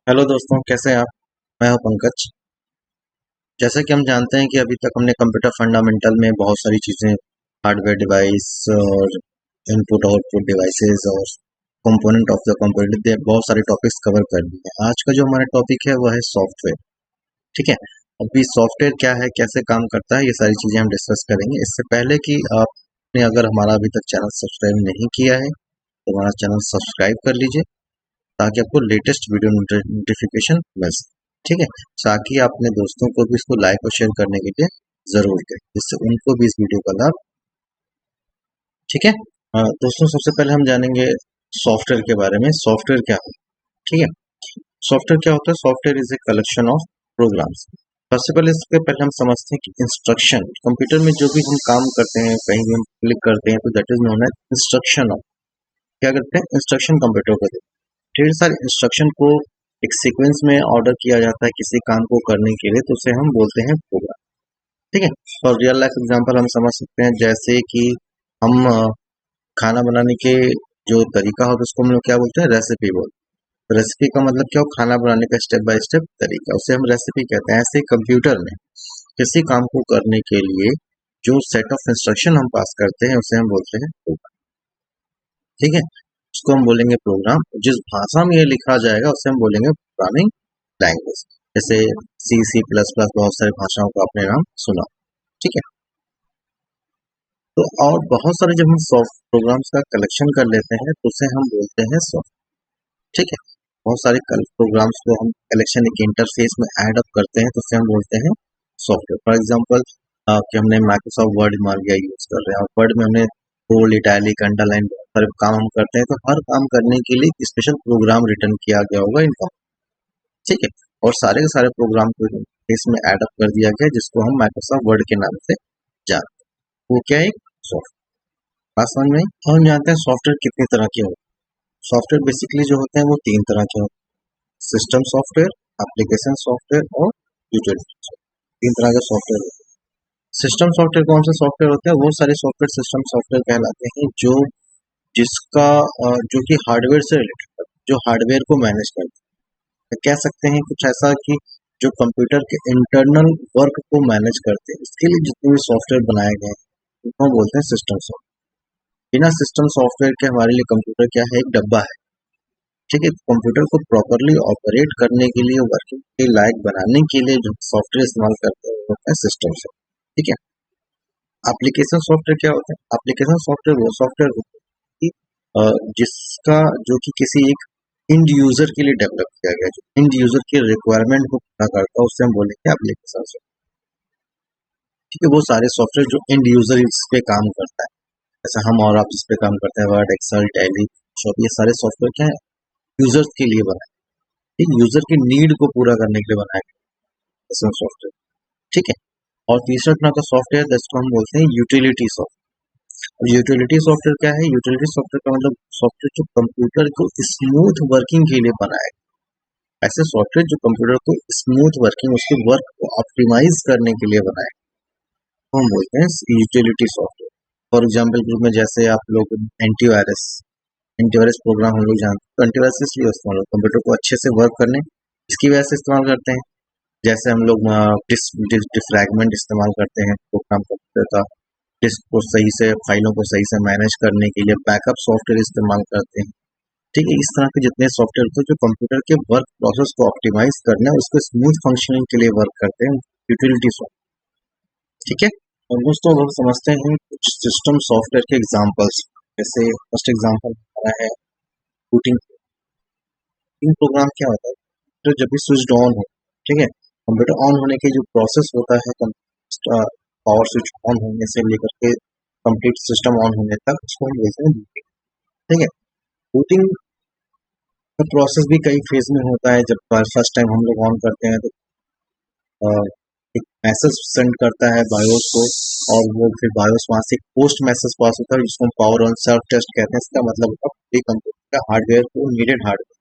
Hello दोस्तों, कैसे हैं आप? मैं हूं पंकज। जैसे कि हम जानते हैं कि अभी तक हमने कंप्यूटर फंडामेंटल में बहुत सारी चीज़ें, हार्डवेयर डिवाइस और इनपुट आउटपुट डिवाइसेस और कंपोनेंट ऑफ द कंप्यूटर, बहुत सारे टॉपिक्स कवर कर लिए हैं। आज का जो हमारा टॉपिक है वह है सॉफ्टवेयर। ठीक है। अभी सॉफ्टवेयर क्या है, कैसे काम करता है, ये सारी चीज़ें हम डिस्कस करेंगे। इससे पहले कि आपने अगर हमारा अभी तक चैनल सब्सक्राइब नहीं किया है तो हमारा चैनल सब्सक्राइब कर लीजिए ताकि आपको लेटेस्ट वीडियो नोटिफिकेशन मिल सके। ठीक है। ताकि आप अपने दोस्तों को भी इसको लाइक और शेयर करने के लिए जरूर करें, जिससे उनको भी इस वीडियो का लाभ। ठीक है। दोस्तों, सबसे पहले हम जानेंगे सॉफ्टवेयर के बारे में। सॉफ्टवेयर क्या है? ठीक है। सॉफ्टवेयर क्या होता है? Software is a collection of programs. सबसे पहले इसके पहले हम समझते हैं कि इंस्ट्रक्शन, कंप्यूटर में जो भी हम काम करते हैं, कहीं भी हम क्लिक करते हैं तो that is known as instruction of. क्या करते हैं? इंस्ट्रक्शन कंप्यूटर को देते हैं। ढेर सारे इंस्ट्रक्शन को एक सीक्वेंस में ऑर्डर किया जाता है किसी काम को करने के लिए, तो उसे हम बोलते हैं प्रोग्राम। ठीक है। और रियल लाइफ एग्जांपल हम समझ सकते हैं, जैसे कि हम खाना बनाने के जो तरीका होता है उसको हम लोग क्या बोलते हैं? रेसिपी बोलते हैं। रेसिपी का मतलब क्या हो? खाना बनाने का स्टेप बाय स्टेप तरीका, उसे हम रेसिपी कहते हैं। ऐसे कंप्यूटर में किसी काम को करने के लिए जो सेट ऑफ इंस्ट्रक्शन हम पास करते हैं उसे हम बोलते हैं प्रोग्राम। ठीक है। उसको हम बोलेंगे प्रोग्राम। जिस भाषा में ये लिखा जाएगा उसे हम बोलेंगे प्रोग्रामिंग लैंग्वेज। जैसे सी प्लस प्लस, बहुत सारी भाषाओं का आपने नाम सुना। ठीक है। तो और बहुत सारे जब हम सॉफ्ट प्रोग्राम्स का कलेक्शन कर लेते हैं तो उसे हम बोलते हैं सॉफ्ट। ठीक है। बहुत सारे प्रोग्राम्स को हम कलेक्शन एक इंटरफेस में ऐड अप करते हैं तो उसे हम बोलते हैं सॉफ्टवेयर। फॉर एग्जाम्पल कि हमने माइक्रोसॉफ्ट वर्ड मान लिया यूज कर रहे हैं, और वर्ड में हमने बोल्ड, इटैलिक, अंडरलाइन, बहुत सारे काम हम करते हैं, तो हर काम करने के लिए स्पेशल प्रोग्राम रिटर्न किया गया होगा इनका। ठीक है। और सारे के सारे प्रोग्राम को इसमें ऐड अप कर दिया गया, जिसको हम माइक्रोसॉफ्ट वर्ड के नाम से जानते हैं। वो क्या है? सॉफ्टवेयर। बात समझ में आई? और हम जानते हैं सॉफ्टवेयर कितने तरह के होते हैं। सॉफ्टवेयर बेसिकली जो होते हैं वो तीन तरह के होते हैं: सिस्टम सॉफ्टवेयर, एप्लीकेशन सॉफ्टवेयर और यूटिलिटी सॉफ्टवेयर। तीन तरह के सॉफ्टवेयर होते हैं। सिस्टम सॉफ्टवेयर कौन से सॉफ्टवेयर होते हैं? वो सारे सॉफ्टवेयर सिस्टम सॉफ्टवेयर कहलाते हैं जो जिसका जो कि हार्डवेयर से रिलेटेड, जो हार्डवेयर को मैनेज करते हैं। कह सकते हैं कुछ ऐसा कि जो कंप्यूटर के इंटरनल वर्क को मैनेज करते हैं, इसके लिए जितने भी सॉफ्टवेयर बनाए गए हैं उनको हम बोलते हैं सिस्टम सॉफ्टवेयर। बिना सिस्टम सॉफ्टवेयर के हमारे लिए कंप्यूटर क्या है? एक डब्बा है। ठीक है। कंप्यूटर को प्रॉपरली ऑपरेट करने के लिए, वर्किंग के लायक बनाने के लिए जो सॉफ्टवेयर इस्तेमाल करते हैं वो होता है सिस्टम सॉफ्टवेयर। ठीक है। एप्लीकेशन सॉफ्टवेयर क्या होता है? एप्लीकेशन सॉफ्टवेयर वो सॉफ्टवेयर होता है कि जिसका जो कि किसी एक इंड यूजर के लिए डेवलप किया गया, जो इंड यूजर की रिक्वायरमेंट को पूरा करता है, उससे हम बोलेंगे एप्लीकेशन सॉफ्टवेयर। ठीक है। वो सारे सॉफ्टवेयर जो इंड यूजर इस पे काम करता है, जैसे हम और आप जिस पे काम करते हैं, वर्ड, एक्सेल, टैली, शॉप, ये सारे सॉफ्टवेयर क्या है? यूजर्स के लिए बनाए। ठीक, यूजर की नीड को पूरा करने के लिए बनाया गया सॉफ्टवेयर। ठीक है। और तीसरा तरह का सॉफ्टवेयर जिसको हम बोलते हैं यूटिलिटी सॉफ्टवेयर। यूटिलिटी सॉफ्टवेयर क्या है? यूटिलिटी सॉफ्टवेयर का मतलब सॉफ्टवेयर जो कंप्यूटर को स्मूथ वर्किंग के लिए बनाए। ऐसे सॉफ्टवेयर जो कंप्यूटर को स्मूथ वर्किंग, उसके वर्क को ऑप्टिमाइज करने के लिए बनाए, तो हम बोलते हैं utility software. For example group में जैसे आप लोग एंटीवायरस, एंटीवायरस प्रोग्राम हम लोग जानते हैं, तो एंटीवायरस इसलिए इस्तेमाल कंप्यूटर को अच्छे से वर्क करने इसकी वजह से इस्तेमाल करते हैं। जैसे हम लोग डिफ्रैगमेंट इस्तेमाल करते हैं प्रोग्राम कंप्यूटर का, डिस्क को सही से, फाइलों को सही से मैनेज करने के लिए बैकअप सॉफ्टवेयर इस्तेमाल करते हैं। ठीक है। इस तरह के जितने सॉफ्टवेयर होते हैं जो कंप्यूटर के वर्क प्रोसेस को ऑप्टिमाइज करने और उसको स्मूथ फंक्शनिंग के लिए वर्क करते हैं, यूटिलिटी सॉफ्टवेयर। ठीक है। और दोस्तों, अब हम समझते हैं कुछ सिस्टम सॉफ्टवेयर के एग्जांपल्स। जैसे फर्स्ट एग्जांपल हमारा है बूटिंग। बूटिंग प्रोग्राम क्या होता है? तो जब भी स्विच ऑन हो, ठीक है, कंप्यूटर ऑन होने के जो प्रोसेस होता है, पावर स्विच ऑन होने से लेकर के कंप्लीट सिस्टम ऑन होने तक, उसको हम बोलते हैं बूटिंग। ठीक है। बूटिंग का प्रोसेस भी कई फेज में होता है। जब फर्स्ट टाइम हम लोग ऑन करते हैं तो एक मैसेज सेंड करता है बायोस को, और वो फिर बायोस वहां से एक पोस्ट मैसेज पास होता है जिसको हम पावर ऑन सेल्फ टेस्ट कहते हैं। इसका मतलब होता है कंप्यूटर का हार्डवेयर को, नीडेड हार्डवेयर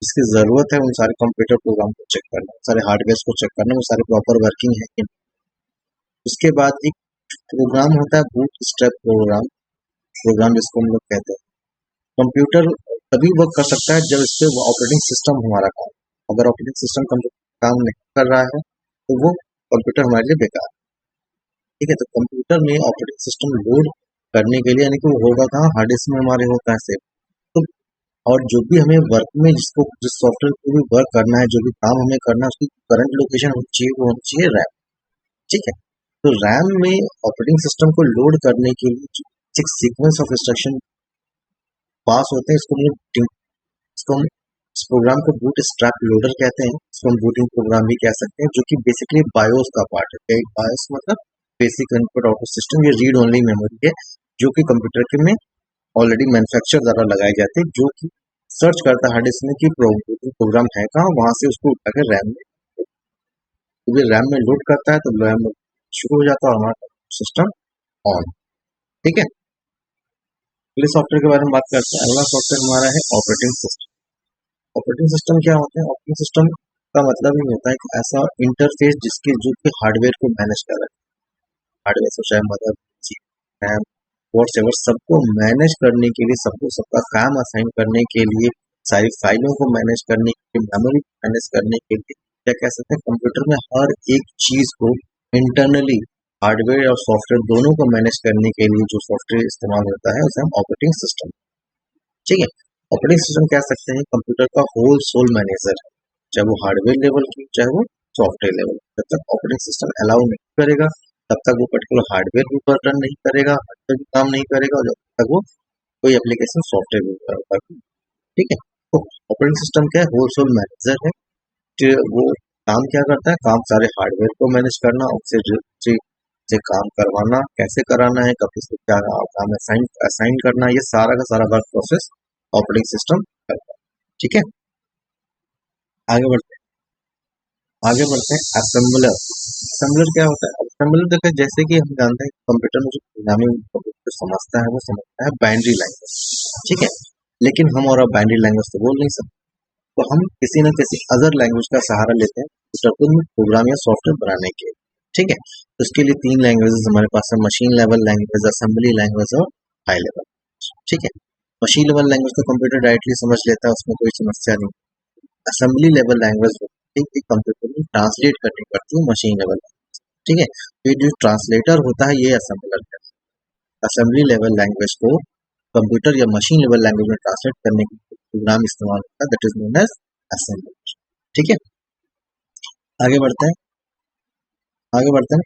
इसकी जरूरत है, उन सारे कंप्यूटर प्रोग्राम को चेक करना, सारे हार्डवेयर को चेक करना, वो सारे प्रॉपर वर्किंग है कि नहीं। उसके बाद एक प्रोग्राम होता है बूट स्ट्रैप प्रोग्राम, प्रोग्राम जिसको हम लोग कहते हैं। कंप्यूटर तभी वर्क कर सकता है जब इस पे ऑपरेटिंग सिस्टम हमारा काम, अगर ऑपरेटिंग सिस्टम काम नहीं कर रहा है तो वो कंप्यूटर हमारे लिए बेकार है। ठीक है, तो कंप्यूटर में ऑपरेटिंग सिस्टम लोड करने के लिए, यानी कि वो होगा कहाँ, हार्ड डिस्क में हमारे होता है सेव। तो और जो भी हमें वर्क में जिस सॉफ्टवेयर को भी वर्क करना है, जो भी काम हमें करना है, उसकी करंट लोकेशन होनी चाहिए, वो होनी चाहिए रैम। ठीक है, तो रैम में ऑपरेटिंग सिस्टम को लोड करने के लिए एक सीक्वेंस ऑफ इंस्ट्रक्शन पास होते हैं, इसको हम इस प्रोग्राम को बूट स्ट्रैप लोडर कहते हैं, इसको हम बूटिंग प्रोग्राम भी कह सकते हैं, जो कि बेसिकली बायोस का पार्ट है। बायोस मतलब बेसिक इनपुट आउटपुट सिस्टम, ये रीड ओनली मेमोरी है जो कि कंप्यूटर के में ऑलरेडी मैन्युफैक्चर द्वारा लगाए जाते हैं, जो कि सर्च करता है हार्ड डिस्क में कि प्रोग्राम है कहाँ, वहां से उसको उठाकर रैम में, तो रैम में लोड करता है तो रैम में शुरू हो जाता है हमारा सिस्टम ऑन। ठीक है, अगले सॉफ्टवेयर के बारे में बात करते हैं। अगला सॉफ्टवेयर हमारा है ऑपरेटिंग सिस्टम। ऑपरेटिंग सिस्टम क्या होता है? ऑपरेटिंग सिस्टम का मतलब ही होता है कि ऐसा इंटरफेस जिसके जो कि हार्डवेयर को मैनेज कर रहा है, हार्डवेयर से चाहे मदर रैम व्हाट्सएवर, सबको मैनेज करने के लिए, सबको सबका काम असाइन करने के लिए, सारी फाइलों को मैनेज करने के लिए, मेमोरी को मैनेज करने के लिए, क्या कह सकते हैं, कंप्यूटर में हर एक चीज को इंटरनली हार्डवेयर और सॉफ्टवेयर दोनों को मैनेज करने के लिए जो सॉफ्टवेयर इस्तेमाल होता है उसे हम ऑपरेटिंग सिस्टम। ठीक है, ऑपरेटिंग सिस्टम कह सकते हैं कंप्यूटर का होल सोल मैनेजर है, चाहे वो हार्डवेयर लेवल की चाहे वो सॉफ्टवेयर लेवल। जब तक ऑपरेटिंग सिस्टम अलाउ नहीं करेगा तब तक वो पर्टिकुलर हार्डवेयर भी ऊपर रन नहीं करेगा, हार्डवेयर भी काम नहीं करेगा, और जब तक वो कोई एप्लीकेशन सॉफ्टवेयर भी ऊपर। ठीक है, तो ऑपरेटिंग सिस्टम क्या है? होल सोल मैनेजर है, जो वो काम क्या करता है, काम सारे हार्डवेयर को मैनेज करना, उससे से काम करवाना, कैसे कराना है, कब किसको क्या काम असाइन करना, ये सारा का सारा वर्क प्रोसेस ऑपरेटिंग सिस्टम करता है। ठीक है, आगे बढ़ते हैं। असेंबलर। असेंबलर क्या होता है? असेंबलर देखो, जैसे कि हम जानते हैं कंप्यूटर में जो प्रोग्रामिंग कंप्यूटर समझता है वो समझता है बाइनरी लैंग्वेज। ठीक है, लेकिन हम और अब बाइनरी लैंग्वेज तो बोल नहीं सकते, तो हम किसी न किसी अदर लैंग्वेज का सहारा लेते हैं कंप्यूटर को प्रोग्राम या सॉफ्टवेयर बनाने के लिए। ठीक है, तो इसके लिए तीन लैंग्वेजेस हमारे पास है, machine level language, assembly language और हाई लेवल। ठीक है, मशीन लेवल लैंग्वेज तो कंप्यूटर डायरेक्टली समझ लेता है, उसमें कोई समस्या नहीं। असेंबली लेवल लैंग्वेज कंप्यूटर में ट्रांसलेट करनी पड़ती है मशीन लेवल। ठीक है, तो ये जो ट्रांसलेटर होता है ये असेंबलर है। असेंबली लेवल लैंग्वेज को कंप्यूटर या मशीन लेवल लैंग्वेज में ट्रांसलेट करने के लिए प्रोग्राम इस्तेमाल होता है, that is known as assembler. ठीक है, आगे बढ़ते हैं।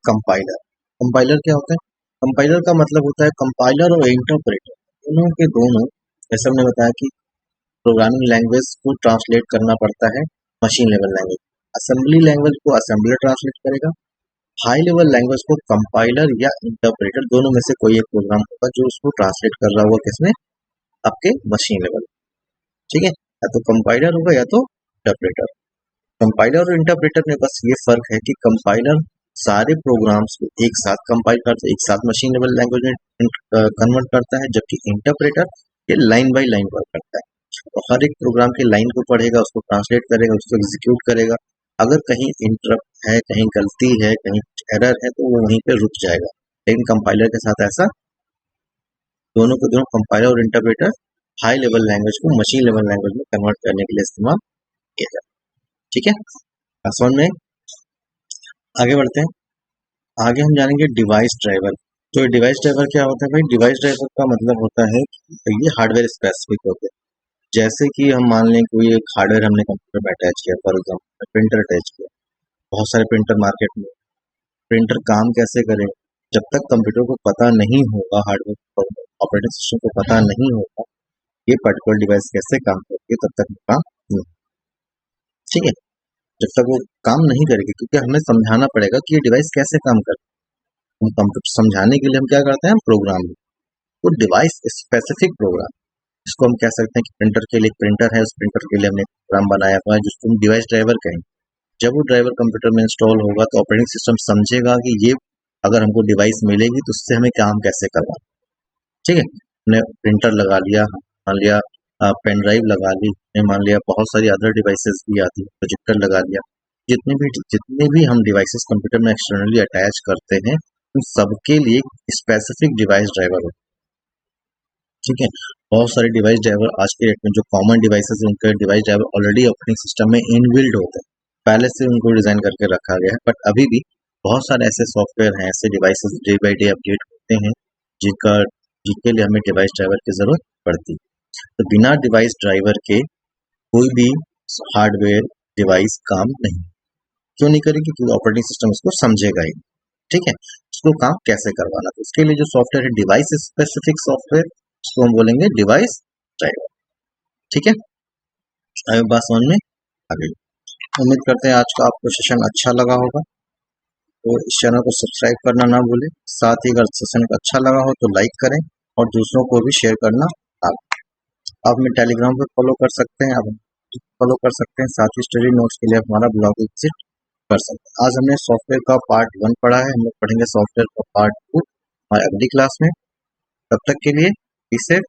कंपाइलर। कंपाइलर क्या होता है? कंपाइलर का मतलब होता है कंपाइलर और इंटरप्रेटर दोनों के दोनों, जैसे हमने बताया कि प्रोग्रामिंग लैंग्वेज को ट्रांसलेट करना पड़ता है machine level language, assembly language को असेंबलर ट्रांसलेट करेगा, हाई लेवल लैंग्वेज को कंपाइलर या इंटरप्रेटर, दोनों में से कोई एक प्रोग्राम होगा जो उसको ट्रांसलेट कर रहा होगा किसमें, आपके मशीन लेवल। ठीक है, या तो कंपाइलर होगा या तो इंटरप्रेटर। कंपाइलर और इंटरप्रेटर में बस ये फर्क है कि कंपाइलर सारे प्रोग्राम्स को एक साथ कंपाइल करता है, एक साथ मशीन लेवल लैंग्वेज में कन्वर्ट करता है, जबकि इंटरप्रेटर ये लाइन बाय लाइन वर्क करता है, और हर एक प्रोग्राम के लाइन को पढ़ेगा, उसको ट्रांसलेट करेगा, उसको एग्जीक्यूट करेगा। अगर कहीं इंटरप्ट है, कहीं गलती है, कहीं एरर है, तो वो वहीं पे रुक जाएगा। लेकिन कंपाइलर के साथ ऐसा, दोनों के दोनों कंपाइलर और इंटरप्रेटर हाई लेवल लैंग्वेज को मशीन लेवल लैंग्वेज में कन्वर्ट करने के लिए इस्तेमाल किया जाता है। ठीक है, समझ में। आगे बढ़ते हैं। आगे हम जानेंगे डिवाइस ड्राइवर। तो डिवाइस ड्राइवर क्या होता है भाई? डिवाइस ड्राइवर का मतलब होता है कि ये हार्डवेयर स्पेसिफिक होते हैं। जैसे कि हम मान लें कोई एक हार्डवेयर हमने कंप्यूटर में अटैच किया, फॉर एग्जाम्पल प्रिंटर अटैच किया, बहुत सारे प्रिंटर मार्केट में। प्रिंटर काम कैसे करें? जब तक कंप्यूटर को पता नहीं होगा, हार्डवेयर ऑपरेटिंग सिस्टम को पता नहीं होगा ये पर्टिकुलर डिवाइस कैसे काम करती है, तब तक काम नहीं। ठीक है, जब तक वो काम नहीं करेगी, क्योंकि हमें समझाना पड़ेगा कि ये डिवाइस कैसे काम करती है। हम कंप्यूटर समझाने के लिए हम क्या करते हैं, प्रोग्राम। वो डिवाइस स्पेसिफिक प्रोग्राम, इसको हम कह सकते हैं कि प्रिंटर के लिए एक प्रिंटर है, उस प्रिंटर के लिए हमने प्रोग्राम बनाया हुआ है जिसको हम डिवाइस ड्राइवर कहेंगे। जब वो ड्राइवर कंप्यूटर में इंस्टॉल होगा तो ऑपरेटिंग सिस्टम समझेगा कि ये अगर हमको डिवाइस मिलेगी तो उससे हमें काम कैसे करना। ठीक है, हमने प्रिंटर लगा लिया, मान लिया पेन ड्राइव लगा ली, मान लिया बहुत सारी अदर डिवाइसेस भी आती है, प्रोजेक्टर लगा लिया। जितने भी हम डिवाइसेस कंप्यूटर में एक्सटर्नली अटैच करते हैं उन सबके लिए स्पेसिफिक डिवाइस ड्राइवर होता है। ठीक है। बहुत सारे डिवाइस ड्राइवर आज के डेट में जो कॉमन डिवाइसेस हैं उनके device driver already operating system में इनबिल्ड होते हैं, पहले से उनको डिजाइन करके रखा गया है। बट अभी भी बहुत सारे ऐसे सॉफ्टवेयर हैं, ऐसे devices day by day update होते हैं जिनका जिनके लिए हमें डिवाइस ड्राइवर की जरूरत पड़ती है। तो बिना डिवाइस ड्राइवर के कोई भी हार्डवेयर डिवाइस काम नहीं, क्यों नहीं करेगी? क्योंकि ऑपरेटिंग सिस्टम उसको समझेगा ही। ठीक है, उसको काम कैसे करवाना, तो उसके लिए जो सॉफ्टवेयर है डिवाइस स्पेसिफिक सॉफ्टवेयर, उसको हम बोलेंगे डिवाइस ड्राइवर। ठीक है, आई बात समझ में आ गई। उम्मीद करते हैं आज का आपको सेशन अच्छा लगा होगा, तो इस चैनल को सब्सक्राइब करना ना भूलें। साथ ही अगर सेशन अच्छा लगा हो तो लाइक करें और दूसरों को भी शेयर करना। आप हमें टेलीग्राम पे फॉलो कर सकते हैं, आप फॉलो कर सकते हैं। साथ ही स्टडी नोट्स के लिए आप हमारा ब्लॉग विजिट कर सकते हैं। आज हमने सॉफ्टवेयर का पार्ट 1 पढ़ा है, हम लोग पढ़ेंगे सॉफ्टवेयर का पार्ट 2 हमारी अगली क्लास में। तब तक के लिए बी सेफ।